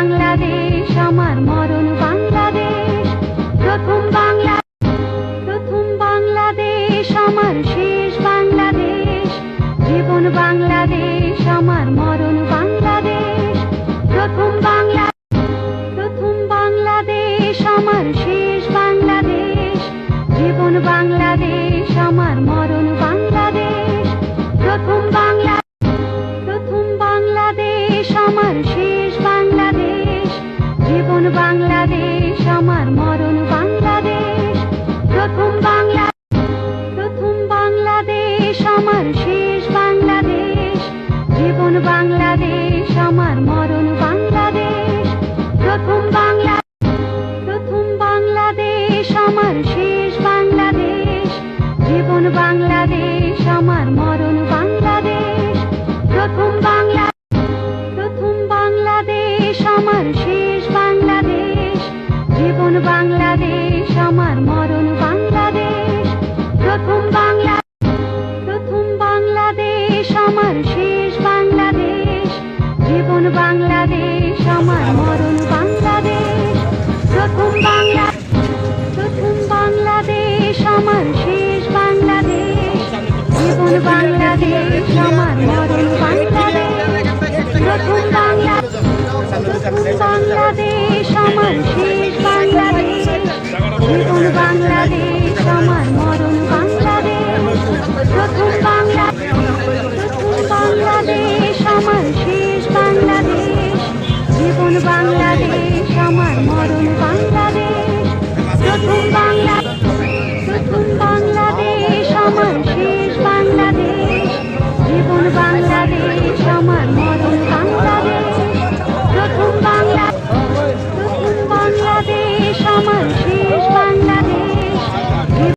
বাংলাদেশ আমার মরণ বাংলাদেশ, প্রথম বাংলাদেশ আমার শেষ বাংলাদেশ, জীবন বাংলাদেশ আমার মরণ বাংলাদেশ, প্রথম বাংলাদেশ আমার শেষ বাংলাদেশ, জীবন বাংলাদেশ আমার মরণ বাংলাদেশ, প্রথম বাংলাদেশ আমার শেষ বাংলাদেশ, জীবন বাংলাদেশ আমার মরণ বাংলাদেশ, প্রথম বাংলাদেশ আমার শেষ বাংলাদেশ, জীবন বাংলাদেশ আমার মরণ বাংলাদেশ, প্রথম বাংলাদেশ আমার শেষ বাংলাদেশ, জীবন বাংলাদেশ আমার মরণ বাংলাদেশ, প্রথম বাংলাদেশ আমার শেষ বাংলাদেশ, জীবন বাংলাদেশ আমার মরণ বাংলাদেশ, প্রথম বাংলাদেশ আমার শেষ বাংলাদেশ, জীবন বাংলাদেশ আমার মরণ বাংলাদেশ, প্রথম বাংলাদেশ আমার শেষ বাংলাদেশ, জীবন বাংলাদেশ আমার মরণ বাংলাদেশ, প্রথম বাংলাদেশ আমার শেষ বাংলাদেশ, জীবন বাংলাদেশ আমার মরণ বাংলাদেশ, প্রথম বাংলাদেশ আমার শেষ বাংলাদেশ, জীবন বাংলাদেশ আমার মরণ বাংলাদেশ।